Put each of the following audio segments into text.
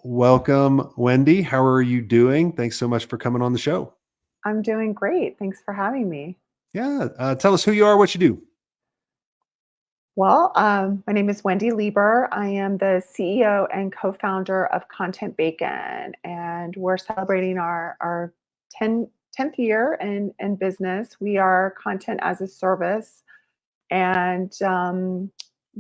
Welcome, Wendy. How are you doing? Thanks so much for coming on the show. I'm doing great. Thanks for having me. Yeah, tell us who you are, what you do. My name is Wendy Lieber. I am the CEO and co-founder of ContentBacon, and we're celebrating our 10th year in business. We are content as a service, and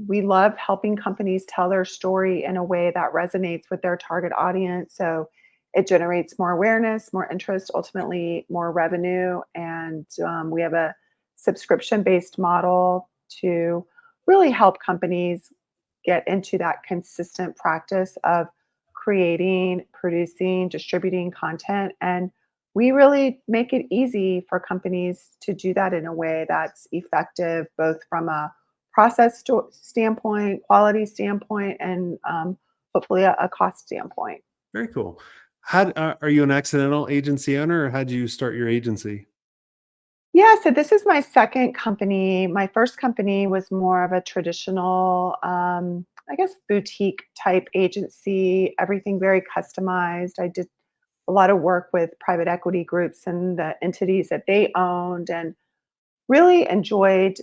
we love helping companies tell their story in a way that resonates with their target audience. So it generates more awareness, more interest, ultimately more revenue. And we have a subscription based model to really help companies get into that consistent practice of creating, producing, distributing content. And we really make it easy for companies to do that in a way that's effective, both from a standpoint, quality standpoint, and hopefully a cost standpoint. Very cool. How are you an accidental agency owner, or how'd you start your agency? Yeah, so this is my second company. My first company was more of a traditional, I guess, boutique type agency, everything very customized. I did a lot of work with private equity groups and the entities that they owned, and really enjoyed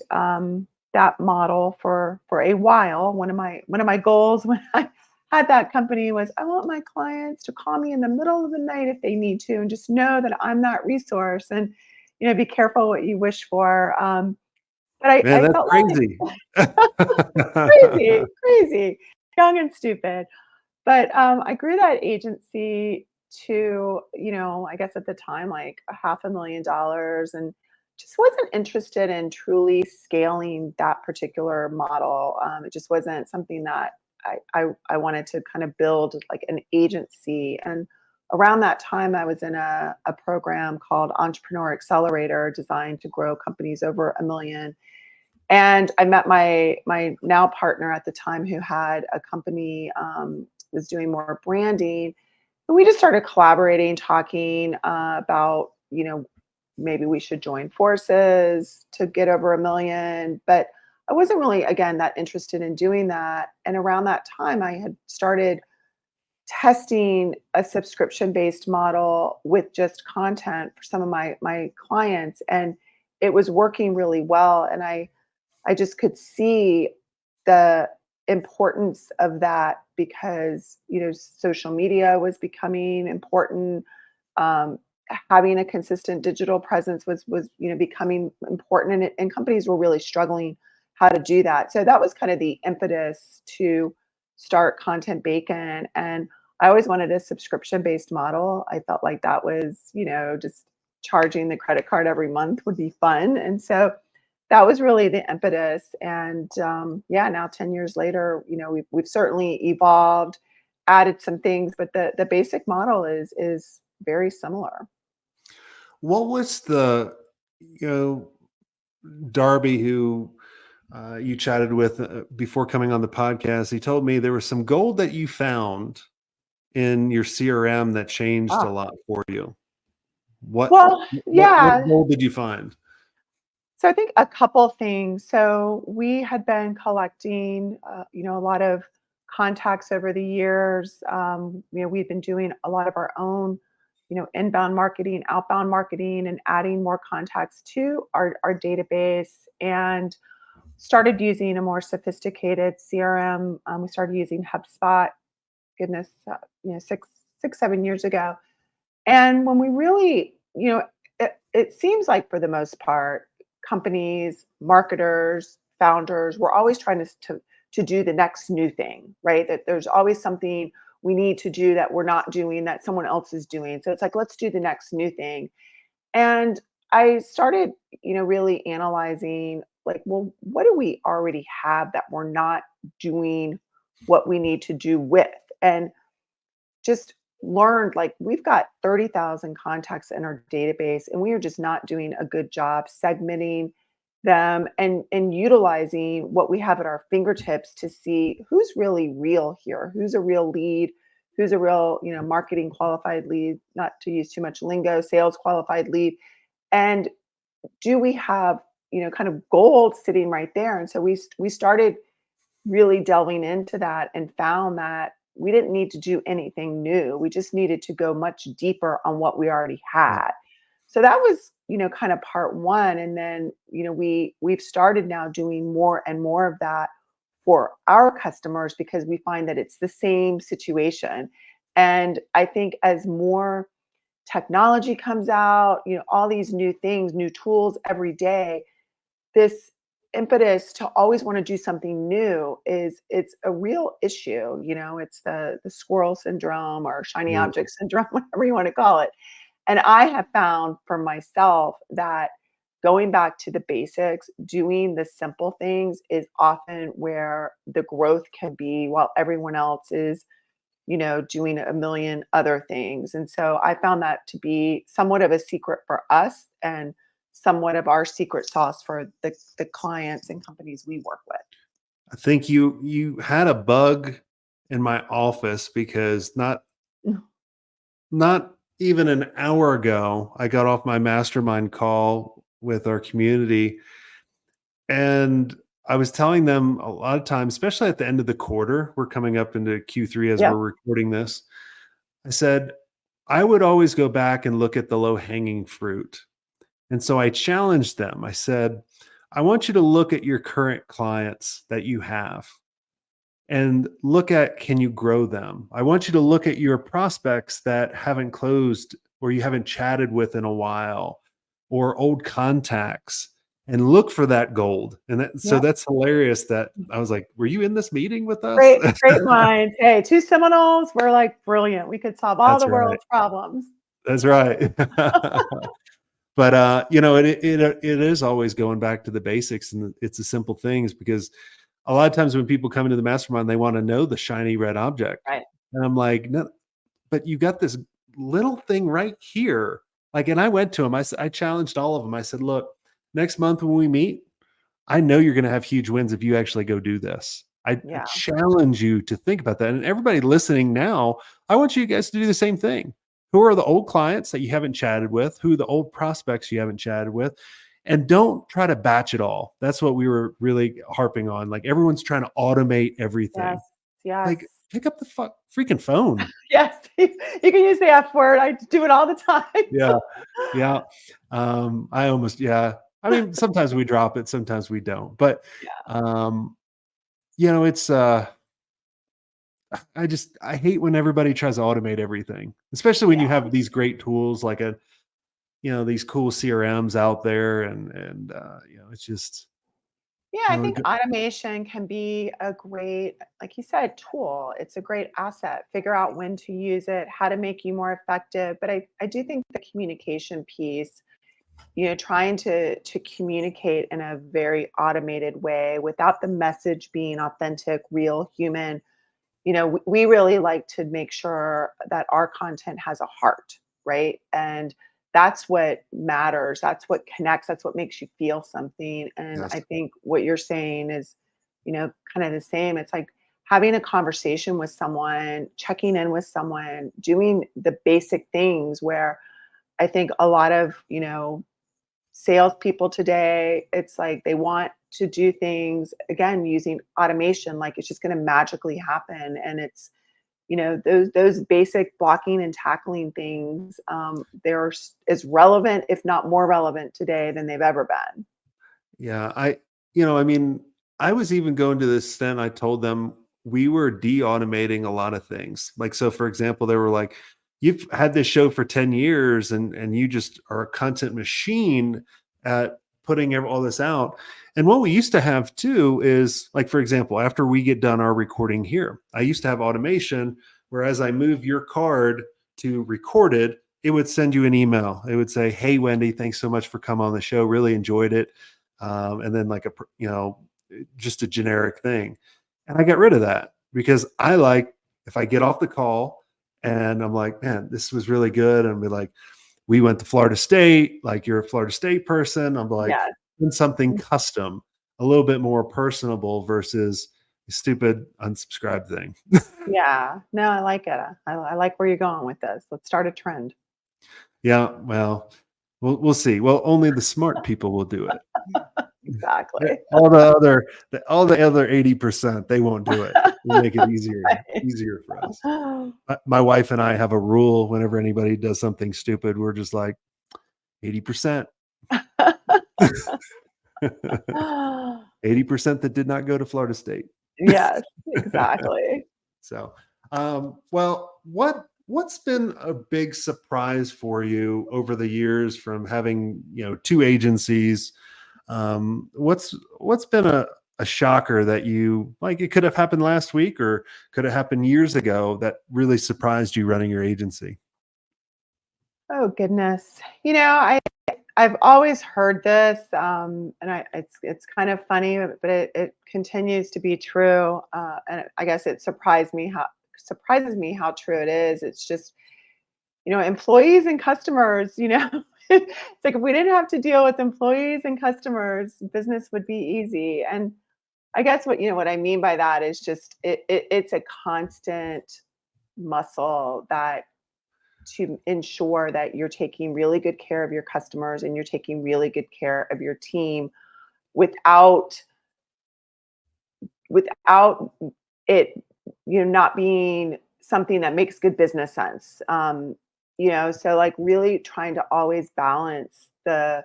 that model for a while. One of my goals when I had that company was I want my clients to call me in the middle of the night if they need to, and just know that I'm that resource. And be careful what you wish for. But Man, I that's felt crazy. like crazy, crazy, young and stupid. But I grew that agency to, I guess at the time, like a $500,000, and just wasn't interested in truly scaling that particular model. It just wasn't something that I wanted to kind of build like an agency. And around that time, I was in a program called Entrepreneur Accelerator, designed to grow companies over 1 million. And I met my now partner at the time, who had a company, was doing more branding, and we just started collaborating, talking about maybe we should join forces to get over 1 million. But I wasn't really, again, that interested in doing that. And around that time, I had started testing a subscription based model with just content for some of my clients, and it was working really well. And I just could see the importance of that, because social media was becoming important. um, Having a consistent digital presence was becoming important, and companies were really struggling how to do that. So that was kind of the impetus to start Content Bacon. And I always wanted a subscription based model. I felt like that was, just charging the credit card every month would be fun. And so that was really the impetus. And yeah, now 10 years later, we've certainly evolved, added some things, but the basic model is very similar. What was you know, Darby, who you chatted with before coming on the podcast? He told me there was some gold that you found in your CRM that changed a Ah, lot for you. What well, what yeah. gold did you find? So I think a couple things. So we had been collecting, a lot of contacts over the years. We've been doing a lot of our own, inbound marketing, outbound marketing, and adding more contacts to our database, and started using a more sophisticated CRM. We started using HubSpot, goodness, 6, 7 years ago. And when we really, it seems like for the most part, companies, marketers, founders, we're always trying to do the next new thing, right? That there's always something we need to do that we're not doing that someone else is doing. So it's like, let's do the next new thing. And I started, really analyzing, like, well, what do we already have that we're not doing what we need to do with? And just learned, like, we've got 30,000 contacts in our database, and we are just not doing a good job segmenting them and utilizing what we have at our fingertips to see who's really real here, who's a real lead, who's a real, marketing qualified lead, not to use too much lingo, sales qualified lead. And do we have, kind of gold sitting right there? And so we started really delving into that and found that we didn't need to do anything new. We just needed to go much deeper on what we already Yeah. had. So that was, kind of part one. And then, we've started now doing more and more of that for our customers because we find that it's the same situation. And I think as more technology comes out, all these new things, new tools every day, this impetus to always want to do something new it's a real issue. It's the squirrel syndrome or shiny Yeah. object syndrome, whatever you want to call it. And I have found for myself that going back to the basics, doing the simple things is often where the growth can be while everyone else is, doing a million other things. And so I found that to be somewhat of a secret for us and somewhat of our secret sauce for the clients and companies we work with. I think you had a bug in my office because not even an hour ago, I got off my mastermind call with our community, and I was telling them a lot of times, especially at the end of the quarter, we're coming up into Q3 as Yeah. we're recording this. I said, I would always go back and look at the low hanging fruit. And so I challenged them. I said, I want you to look at your current clients that you have and look at, can you grow them? I want you to look at your prospects that haven't closed or you haven't chatted with in a while, or old contacts, and look for that gold. And so Yeah. that's hilarious that I was like, were you in this meeting with us? Great minds. Hey, two Seminoles, we're like brilliant. We could solve all That's the right. world's problems. That's right. But it is always going back to the basics, and it's the simple things, because a lot of times when people come into the mastermind, they want to know the shiny red object. Right. And I'm like, no, but you got this little thing right here. Like, and I went to him, I challenged all of them. I said, look, next month when we meet, I know you're going to have huge wins if you actually go do this. I Yeah. challenge you to think about that. And everybody listening now, I want you guys to do the same thing. Who are the old clients that you haven't chatted with? Who are the old prospects you haven't chatted with? And don't try to batch it all. That's what we were really harping on. Like, everyone's trying to automate Yes. everything. Yes. Like, pick up the freaking phone. Yes. You can use the F word. I do it all the time. Yeah. Yeah. I almost, yeah. I mean, sometimes we drop it, sometimes we don't. But Yeah. um, it's I hate when everybody tries to automate everything, especially when Yeah. you have these great tools like these cool CRMs out there, and it's just, Yeah, you I know, think automation can be a great, like you said, tool. It's a great asset. Figure out when to use it, how to make you more effective. But I do think the communication piece, trying to communicate in a very automated way without the message being authentic, real, human. We really like to make sure that our content has a heart, right? And that's what matters. That's what connects. That's what makes you feel something. And I yes, think what you're saying is, kind of the same. It's like having a conversation with someone, checking in with someone, doing the basic things where I think a lot of, salespeople today, it's like they want to do things again using automation, like it's just going to magically happen. And it's, those basic blocking and tackling things, they're as relevant, if not more relevant today than they've ever been. yeah. I mean, I was even going to this extent. I told them we were de-automating a lot of things. Like, so for example, they were like, you've had this show for 10 years and you just are a content machine at putting all this out. And what we used to have too is, like, for example, after we get done our recording here, I used to have automation where as I move your card to recorded, it would send you an email. It would say, hey, Wendy, thanks so much for coming on the show. Really enjoyed it. And then like just a generic thing. And I got rid of that because I like, if I get off the call and I'm like, man, this was really good. And be like, we went to Florida State, like, you're a Florida State person. I'm like, Yeah. in something custom, a little bit more personable versus a stupid unsubscribe thing. Yeah. No, I like it. I like where you're going with this. Let's start a trend. Yeah, well, we'll see. Well, only the smart people will do it. Exactly. All the other 80%, they won't do it. We make it Right. easier for us. My wife and I have a rule whenever anybody does something stupid, we're just like 80%. 80% that did not go to Florida State. Yes, exactly. So, well, what's been a big surprise for you over the years from having, two agencies? What's been a shocker that you like? It could have happened last week or could have happened years ago that really surprised you running your agency. Oh goodness. I've always heard this, and it's kind of funny, but it continues to be true. And I guess it surprises me how true it is. It's just employees and customers. It's like if we didn't have to deal with employees and customers, business would be easy. And I guess what I mean by that is just it's a constant muscle that to ensure that you're taking really good care of your customers and you're taking really good care of your team without without it not being something that makes good business sense. So like really trying to always balance the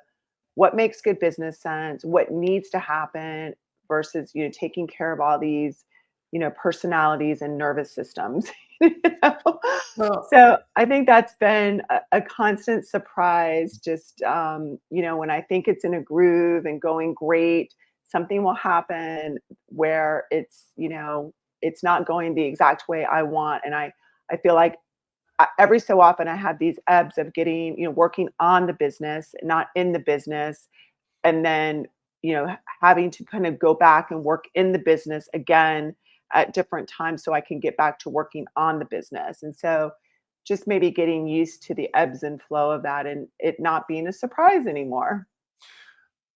what makes good business sense, what needs to happen versus taking care of all these personalities and nervous systems. you know? Well, So I think that's been a constant surprise. Just when I think it's in a groove and going great, something will happen where it's not going the exact way I want, and I feel like every so often I have these ebbs of getting working on the business, not in the business, and then having to kind of go back and work in the business again at different times so I can get back to working on the business. And so just maybe getting used to the ebbs and flow of that and it not being a surprise anymore.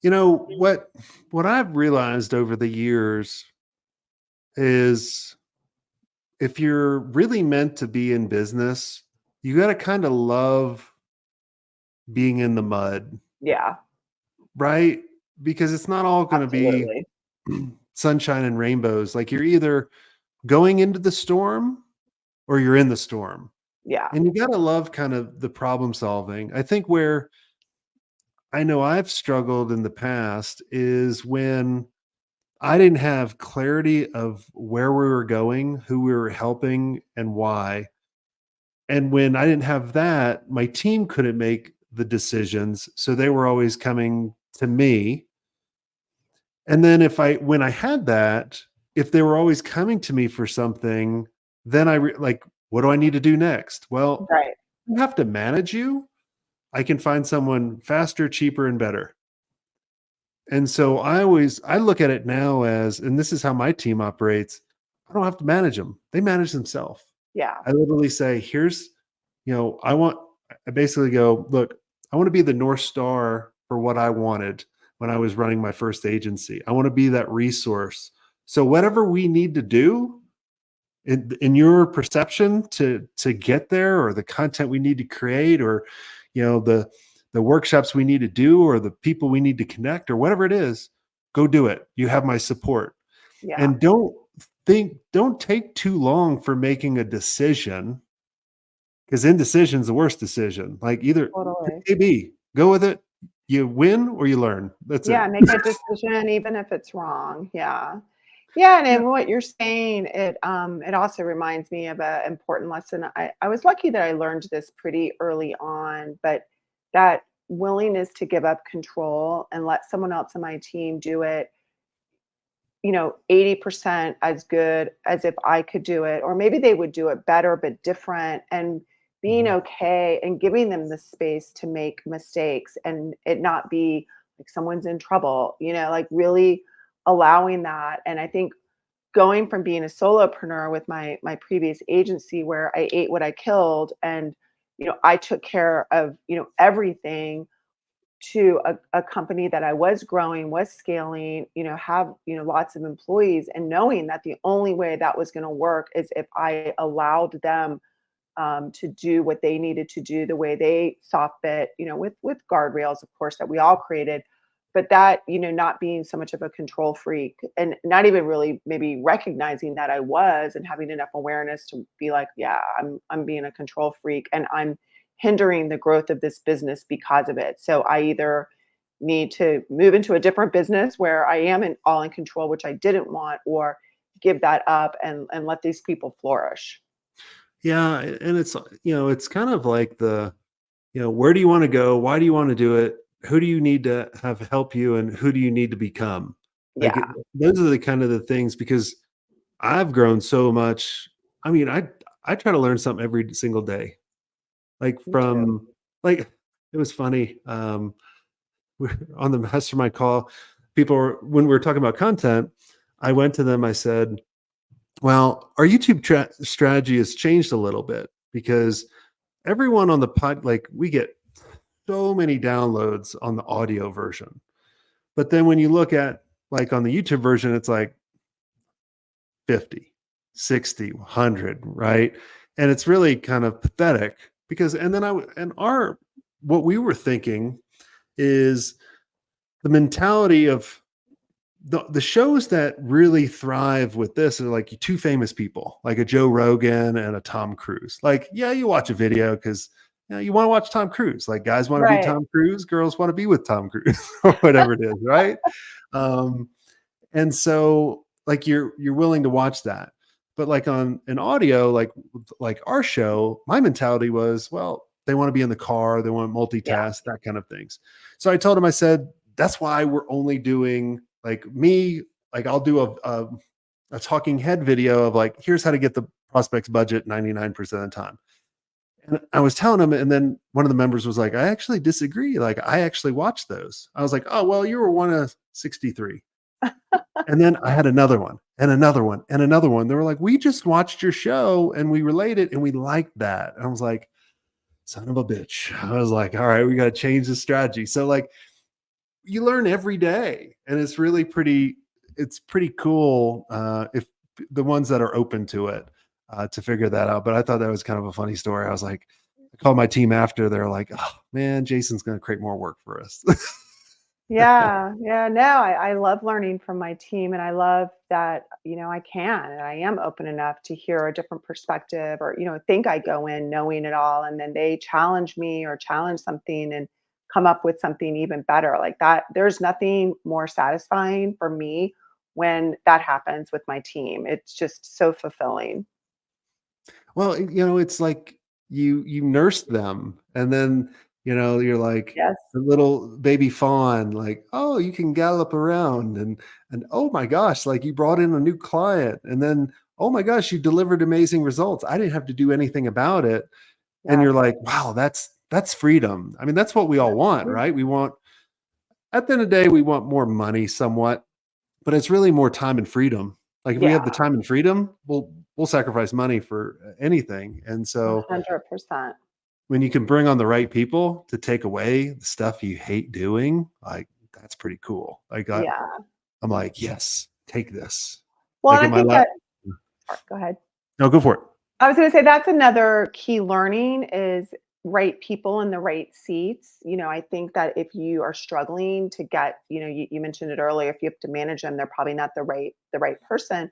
what I've realized over the years is if you're really meant to be in business, you got to kind of love being in the mud, Yeah, right? Because it's not all going to be absolutely. sunshine and rainbows. Like you're either going into the storm or you're in the storm. Yeah, And you got to love kind of the problem solving. I think where I know I've struggled in the past is when I didn't have clarity of where we were going, who we were helping, and why. And when I didn't have that, my team couldn't make the decisions. So they were always coming to me. And then when I had that, if they were always coming to me for something, then like, what do I need to do next? Well, right. I don't have to manage you. I can find someone faster, cheaper, and better. And so I look at it now as, and this is how my team operates. I don't have to manage them. They manage themselves. Yeah, I literally say, here's, I basically go, look, I want to be the North Star for what I wanted when I was running my first agency. I want to be that resource. So whatever we need to do in your perception to get there, or the content we need to create, or the workshops we need to do, or the people we need to connect, or whatever it is, go do it. You have my support. yeah, And don't take too long for making a decision, because indecision's the worst decision. Like either totally. A, B, go with it. You win or you learn. That's it. Yeah, make a decision even if it's wrong. Yeah. Yeah, and Yeah. then what you're saying, it also reminds me of an important lesson. I was lucky that I learned this pretty early on, but that willingness to give up control and let someone else on my team do it, 80% as good as if I could do it, or maybe they would do it better but different, and being Mhm. okay and giving them the space to make mistakes and it not be like someone's in trouble, like really allowing that. And I think going from being a solopreneur with my previous agency where I ate what I killed and I took care of everything to a company that I was growing, was scaling, have, lots of employees, and knowing that the only way that was going to work is if I allowed them to do what they needed to do the way they saw fit, with guardrails, of course, that we all created. but that, not being so much of a control freak and not even really maybe recognizing that I was and having enough awareness to be like, yeah, I'm being a control freak and I'm hindering the growth of this business because of it. So I either need to move into a different business where I am all in control, which I didn't want, or give that up and let these people flourish. Yeah, and it's kind of like where do you want to go? Why do you want to do it? Who do you need to have help you, and who do you need to become? Like Yeah, those are the kind of the things because I've grown so much. I mean, I try to learn something every single day. Like me too. from like it was funny. On the mastermind call, people were when we were talking about content. I went to them. I said, "Well, our YouTube strategy has changed a little bit because everyone on the pod, like we get so many downloads on the audio version. But then when you look at like on the YouTube version, it's like 50, 60, 100, right? And it's really kind of pathetic because, and then what we were thinking is the mentality of the shows that really thrive with this are like two famous people, like a Joe Rogan and a Tom Cruise. Like, yeah, you watch a video because you want to watch Tom Cruise. Like, guys want to be Right. Tom Cruise, girls want to be with Tom Cruise, or whatever it is, right? Um, and so, like, you're willing to watch that, but like on an audio, like our show, my mentality was, well, they want to be in the car, they want to Yeah. multitask, that kind of things. So I told him, I said, that's why we're only doing like me, like I'll do a talking head video of like, here's how to get the prospect's budget 99% of the time. And I was telling him, and then one of the members was like, I actually disagree. Like, I actually watched those. I was like, oh, well, you were one of 63. And then I had another one and another one and another one. They were like, we just watched your show and we related and we liked that. And I was like, son of a bitch. I was like, all right, we got to change the strategy. So like you learn every day and it's pretty cool if the ones that are open to it to figure that out. But I thought that was kind of a funny story. I was like, I called my team after, they're like, oh man, Jason's going to create more work for us. Yeah, yeah. No, I love learning from my team, and I love that, I can and I am open enough to hear a different perspective or, think I go in knowing it all and then they challenge me or challenge something and come up with something even better. Like that, there's nothing more satisfying for me when that happens with my team. It's just so fulfilling. Well, it's like you nurse them and then, you're like Yes. the little baby fawn, like, oh, you can gallop around and oh my gosh, like you brought in a new client and then oh my gosh, you delivered amazing results. I didn't have to do anything about it. And Yes. you're like, wow, that's freedom. I mean, that's what we all want, Mhm. right? We want at the end of the day, we want more money somewhat, but it's really more time and freedom. Like if we have the Yeah, time and freedom, we'll sacrifice money for anything. And so 100%. when you can bring on the right people to take away the stuff you hate doing, like that's pretty cool. Yeah. I'm like, yes, take this. Well, Like and I in my think lab. that sorry, go ahead. No, go for it. I was gonna say that's another key learning is right people in the right seats. I think that if you are struggling to get, you mentioned it earlier, if you have to manage them, they're probably not the right person.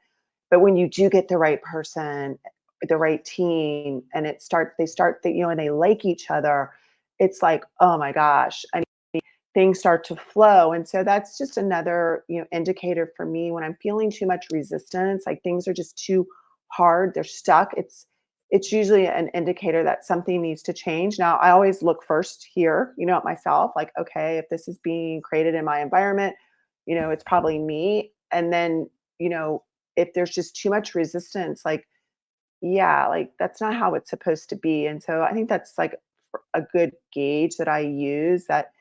But when you do get the right person, the right team, and they start, and they like each other, it's like, oh my gosh, things start to flow. And so that's just another, indicator for me when I'm feeling too much resistance, like things are just too hard, they're stuck. It's usually an indicator that something needs to change. Now, I always look first here, at myself, like, okay, if this is being created in my environment, it's probably me. And then, if there's just too much resistance, like, yeah, like that's not how it's supposed to be. And so I think that's like a good gauge that I use that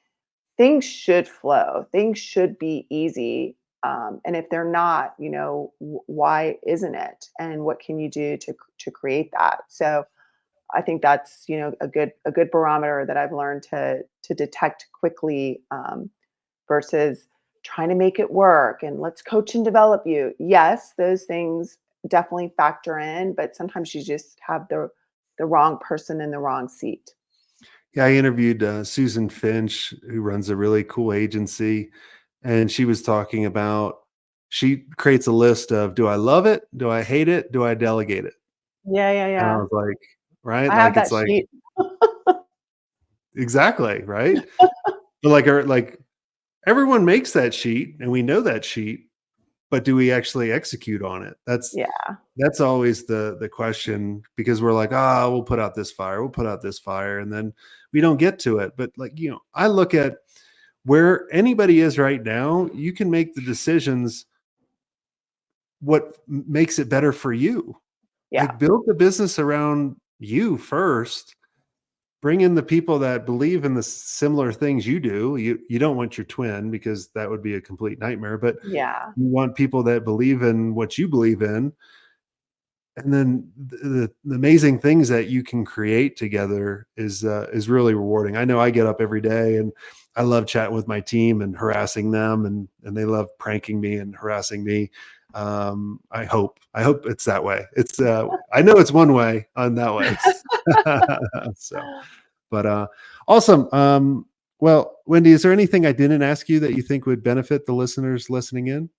things should flow. Things should be easy. And if they're not, why isn't it? And what can you do to create that? So I think that's a good barometer that I've learned to detect quickly versus trying to make it work and let's coach and develop you. Yes, those things definitely factor in, but sometimes you just have the wrong person in the wrong seat. Yeah, I interviewed Susan Finch, who runs a really cool agency. and she was talking about she creates a list of, do I love it? Do I hate it? Do I delegate it? Yeah, yeah, And I yeah. was like, right? I have Like, it's that like, sheet. exactly, right? But like everyone makes that sheet and we know that sheet, but do we actually execute on it? Yeah, That's always the question, because we're like, ah, we'll put out this fire, we'll put out this fire, and then we don't get to it. But like, I look at where anybody is right now, you can make the decisions what makes it better for you. yeah, Like, build the business around you first. Bring in the people that believe in the similar things you do. You don't want your twin, because that would be a complete nightmare, but yeah, you want people that believe in what you believe in. And then the amazing things that you can create together is really rewarding. I know I get up every day and I love chatting with my team and harassing them, and they love pranking me and harassing me. I hope it's that way. It's I know it's one way on that way. So, but awesome. Well, Wendy, is there anything I didn't ask you that you think would benefit the listeners listening in?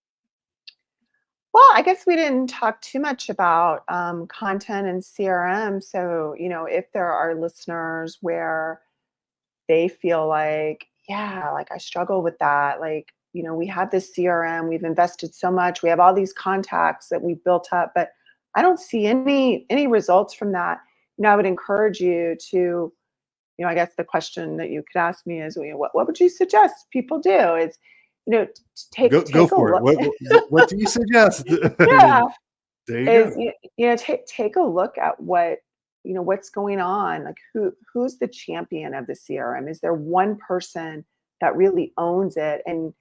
Well, I guess we didn't talk too much about content and CRM. So, if there are listeners where they feel like, yeah, like I struggle with that. Like, we have this CRM, we've invested so much, we have all these contacts that we've built up, but I don't see any results from that. I would encourage you to, I guess the question that you could ask me is, what would you suggest people do? Is, Go take a for it. look. What do you suggest? I Yeah, mean, there you is go. take a look at what's going on, like who's the champion of the CRM. Is there one person that really owns it? And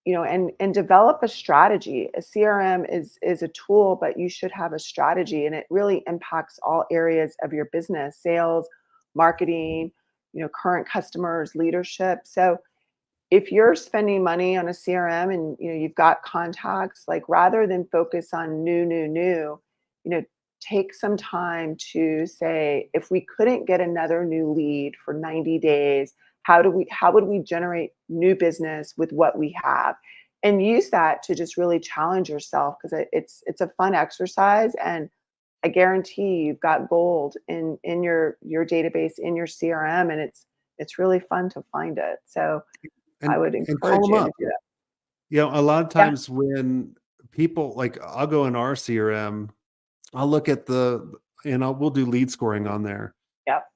and develop a strategy. A CRM is a tool, but you should have a strategy, and it really impacts all areas of your business: sales, marketing, current customers, leadership. So if you're spending money on a CRM and you've got contacts, like rather than focus on new, you know, take some time to say, if we couldn't get another new lead for 90 days, how would we generate new business with what we have? And use that to just really challenge yourself, because it's a fun exercise, and I guarantee you've got gold in your database, in your CRM, and it's really fun to find it. So I would And call encourage them you to up. do that. A lot of Yeah. times when people, like, I'll go in our CRM, I'll look at we'll do lead scoring on there, Yep.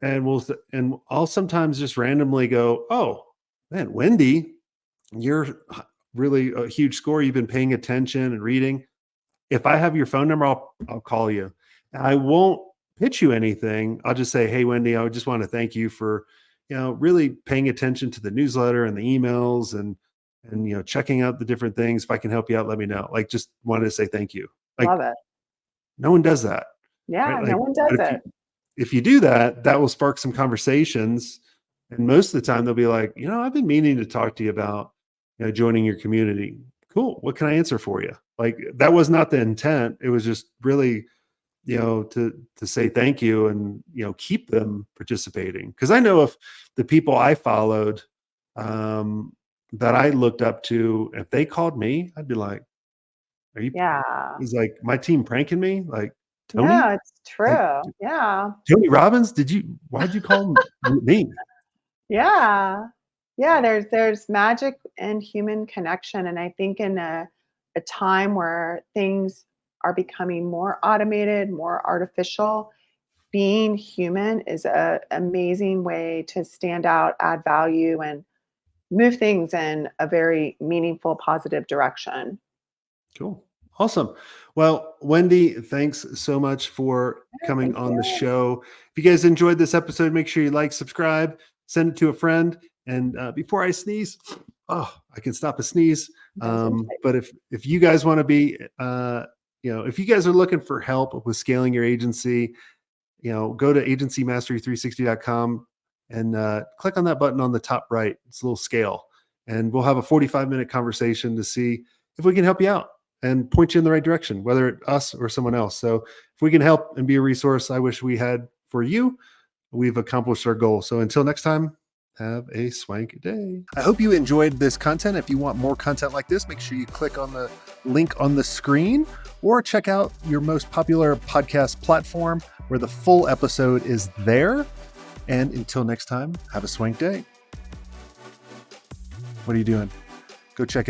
and and I'll sometimes just randomly go, oh man, Wendy, you're really a huge score. You've been paying attention and reading. If I have your phone number, I'll call you. I won't pitch you anything. I'll just say, "Hey, Wendy, I just want to thank you for, really paying attention to the newsletter and the emails, and checking out the different things. If I can help you out, let me know." Like, just wanted to say thank you. Like, Love it. no one does that, Yeah, right? no Like, one but does it. if you do that, that will spark some conversations, and most of the time they'll be like, I've been meaning to talk to you about, joining your community. Cool. What can I answer for you? Like, that was not the intent. It was just really, to say thank you, and keep them participating. Because I know if the people I followed, um, that I looked up to, if they called me, I'd be like, "Are you?" Yeah. Is like my team pranking me? Like, No, Tony, it's like true. Yeah. Tony Robbins? Why'd you call me? Yeah. Yeah, there's magic in human connection, and I think in a time where things are becoming more automated, more artificial, being human is a amazing way to stand out, add value, and move things in a very meaningful, positive direction. Cool. Awesome. Well, Wendy, thanks so much for Yeah, coming thank on the you. show. If you guys enjoyed this episode, make sure you like, subscribe, send it to a friend. And before I sneeze, oh, I can stop a sneeze. Don't you say. But if you guys want to be, if you guys are looking for help with scaling your agency, go to agencymastery360.com and click on that button on the top right. It's a little scale, and we'll have a 45-minute conversation to see if we can help you out and point you in the right direction, whether it's us or someone else. So if we can help and be a resource I wish we had for you, we've accomplished our goal. So until next time, Have a swank day. I hope you enjoyed this content. If you want more content like this, make sure you click on the link on the screen or check out your most popular podcast platform where the full episode is there. And until next time, have a swank day. What are you doing? Go check it out.